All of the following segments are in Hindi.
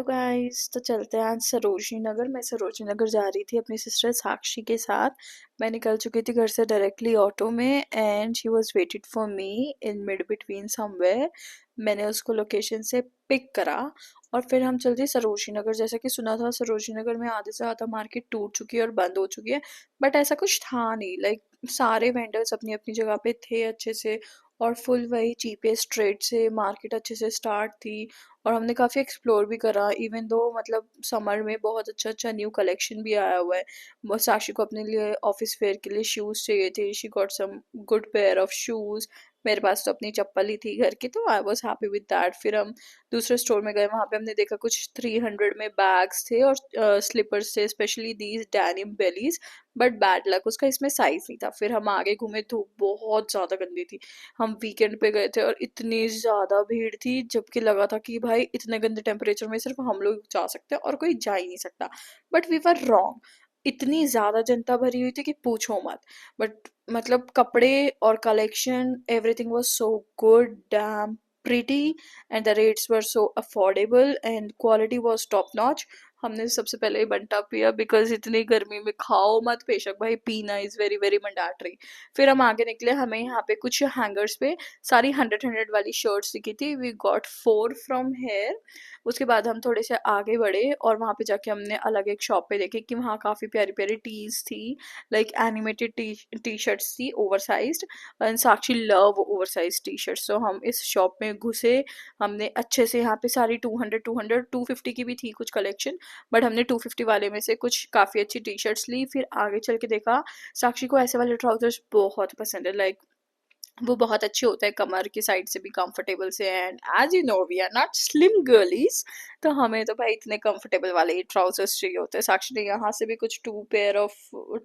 तो गाइस तो चलते हैं आज सरोजनी नगर। मैं सरोजनी नगर जा रही थी अपनी सिस्टर साक्षी के साथ। मैं निकल चुकी थी घर से डायरेक्टली ऑटो में and she was waited for me in mid between somewhere. मैंने उसको लोकेशन से पिक करा और फिर हम चल दिए सरोजनी नगर। जैसा कि सुना था सरोजनी नगर में आधे से ज़्यादा मार्केट टूट चुकी है और बंद हो चुकी है, बट ऐसा कुछ था नहीं। लाइक सारे वेंडर्स अपनी अपनी जगह पे थे अच्छे से और फुल वही चीपेस्ट रेट से मार्केट अच्छे से स्टार्ट थी। और हमने काफ़ी एक्सप्लोर भी करा इवन दो मतलब समर में बहुत अच्छा अच्छा न्यू कलेक्शन भी आया हुआ है। वो साक्षी को अपने लिए ऑफिस वेयर के लिए शूज़ चाहिए थे। She got some good pair of shoes. मेरे पास तो अपनी चप्पल ही थी घर की, तो I was happy with that. फिर हम दूसरे स्टोर में गए, वहाँ पे हमने देखा कुछ 300 में बैग्स थे और स्लीपर्स थे, specially these denim bellies. But bad luck उसका इसमें साइज नहीं था। फिर हम आगे घूमे, धूप बहुत ज़्यादा गंदी थी। हम वीकेंड पे गए थे और इतनी ज़्यादा भीड़ थी, जबकि लगा था कि भाई इतने गंदे टेम्परेचर में सिर्फ हम लोग जा सकते हैं और कोई जा ही नहीं सकता। But we were wrong. इतनी ज़्यादा जनता भरी हुई थी कि पूछो मत। बट मतलब कपड़े और collection everything was so good, dam pretty, and the rates were so affordable and quality was top notch. हमने सबसे पहले बंटा पिया बिकॉज इतनी गर्मी में खाओ मत बेशक भाई, पीना इज़ वेरी वेरी मैंडेटरी। फिर हम आगे निकले, हमें यहाँ पे कुछ हैंगर्स पे सारी 100 वाली शर्ट्स दिखी थी। We got 4 from here. उसके बाद हम थोड़े से आगे बढ़े और वहाँ पे जाके हमने अलग एक शॉप पे देखे कि वहाँ काफ़ी प्यारी प्यारी टीज थी, लाइक एनिमेटेड टी शर्ट्स थी over size. And Sakshi love over size T shirts, तो हम इस शॉप में घुसे। हमने अच्छे से यहाँ पे सारी 200 250 की भी थी कुछ कलेक्शन, बट हमने 250 वाले में से कुछ काफ़ी अच्छी टी शर्ट्स ली। फिर आगे चल के देखा, साक्षी को ऐसे वाले ट्राउजर्स बहुत पसंद है। लाइक वो बहुत अच्छे होते हैं, कमर की साइड से भी कंफर्टेबल से। And as you know we are not slim girlies, तो हमें तो भाई इतने कंफर्टेबल वाले ही ट्राउजर्स चाहिए होते हैं। साक्षी ने यहाँ से भी कुछ 2 पेयर ऑफ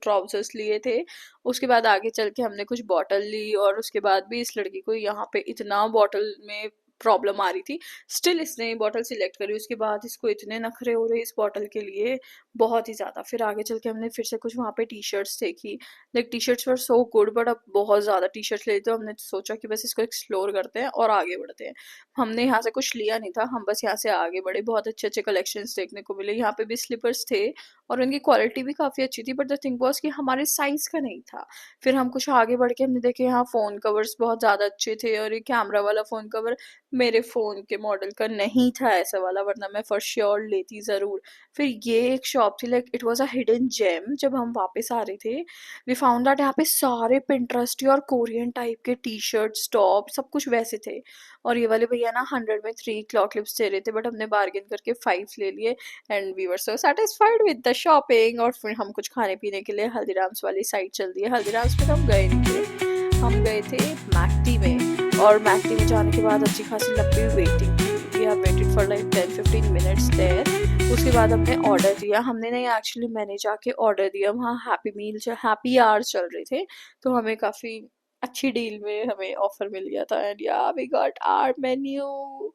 ट्राउजर्स लिए थे। उसके बाद आगे चल के हमने कुछ बॉटल ली और उसके बाद भी इस लड़की को यहाँ पे इतना बॉटल में प्रॉब्लम आ रही थी, स्टिल इसने बॉटल सिलेक्ट करी। उसके बाद इसको इतने नखरे हो रहे इस बॉटल के लिए, बहुत ही ज़्यादा। फिर आगे चल के हमने फिर से कुछ वहाँ पे टी शर्ट्स देखी। Like T shirts were so good, but अब बहुत ज़्यादा टी शर्ट्स ले, तो हमने सोचा कि बस इसको एक्सप्लोर करते हैं और आगे बढ़ते हैं। हमने यहाँ से कुछ लिया नहीं था, हम बस यहाँ से आगे बढ़े। बहुत अच्छे अच्छे कलेक्शंस देखने को मिले। यहाँ पे भी स्लीपर्स थे और उनकी क्वालिटी भी काफ़ी अच्छी थी, बट द थिंग वॉज कि हमारे साइज़ का नहीं था। फिर हम कुछ आगे बढ़ के हमने देखे यहाँ फ़ोन कवर्स बहुत ज़्यादा अच्छे थे, और ये कैमरा वाला फ़ोन कवर मेरे फ़ोन के मॉडल का नहीं था ऐसा वाला, वरना मैं फॉर श्योर लेती ज़रूर। फिर ये एक शॉप थी, like it was a hidden gem. जब हम वापस आ रहे थे, वी फाउंड दैट यहाँ पे सारे पिंटरेस्टी और कोरियन टाइप के टी शर्ट्स टॉप सब कुछ वैसे थे। और ये वाले भैया ना 100 में 3 क्लॉ क्लिप्स दे रहे थे, बट हमने बार्गेन करके 5 ले लिए and we were so satisfied with the shopping. और फिर हम कुछ खाने पीने के लिए हल्दीराम्स वाली साइड चल दिए। हल्दीराम्स में तो हम गए नहीं थे, हम गए थे मैकडी में। और मैकडी में जाने के बाद अच्छी खासी लंबी वेटिंग थी। We have waited for like 10-15 minutes there. उसके बाद हमने ऑर्डर दिया। हमने नहीं, एक्चुअली मैंने जाके ऑर्डर दिया। वहाँ हैप्पी मील हैप्पी आवर चल रहे थे, तो हमें काफ़ी अच्छी डील में हमें ऑफर मिल गया था। एंड या वी गॉट आवर मेन्यू।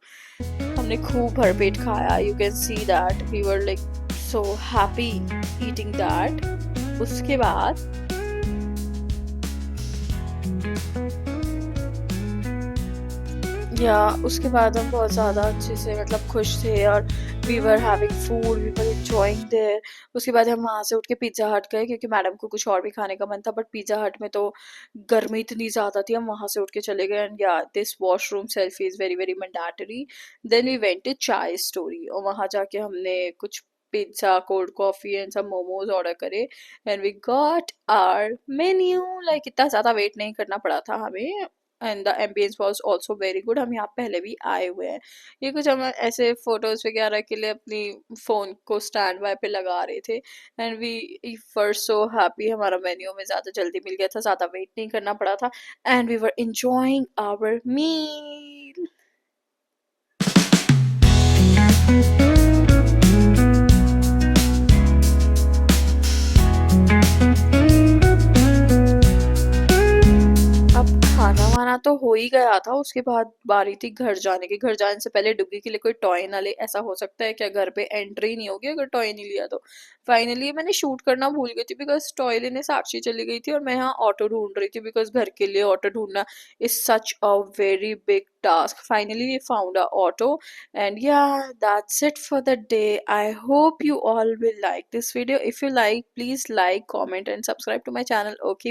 हमने खूब भरपेट खाया। You can see that we were like so happy eating that. उसके बाद उसके बाद हम बहुत ज़्यादा अच्छे से मतलब खुश थे और we were having food, we were enjoying there. उसके बाद हम वहाँ से उठ के पिज़्ज़ा हट गए क्योंकि मैडम को कुछ और भी खाने का मन था, बट पिज़्ज़ा हट में तो गर्मी इतनी ज़्यादा थी, हम वहाँ से उठ के चले गए। And yeah this washroom selfie is very very mandatory. Then we went to Chai story, और वहाँ जाके हमने कुछ पिज़्ज़ा, कोल्ड कॉफ़ी एंड सब मोमोज ऑर्डर करे। And we got our menu. Like इतना ज़्यादा वेट नहीं करना पड़ा था हमें, and the ambience was also very good. हम यहाँ पहले भी आए हुए हैं। ये कुछ हम ऐसे फोटोज़ वगैरह के लिए अपनी फ़ोन को स्टैंड बाय पे लगा रहे थे। And we were so happy, हमारा मेन्यू में ज़्यादा जल्दी मिल गया था, ज़्यादा वेट नहीं करना पड़ा था। And we were enjoying our meal. अब खाना वाना तो हो ही गया था, उसके बाद बारी थी घर जाने की। घर जाने से पहले डुग्गी के लिए कोई टॉय ना ले, ऐसा हो सकता है क्या घर पे एंट्री नहीं होगी अगर टॉय नहीं लिया तो। फाइनली मैंने शूट करना भूल गई थी बिकॉज टॉय लेने साक्षी चली गई थी और मैं यहाँ ऑटो ढूंढ रही थी बिकॉज घर के लिए ऑटो ढूंढना is such a very big task. Finally, we found a auto, and yeah, that's it for the day. I hope you all will like this video. If you like, please like, comment, and subscribe to my channel. Okay.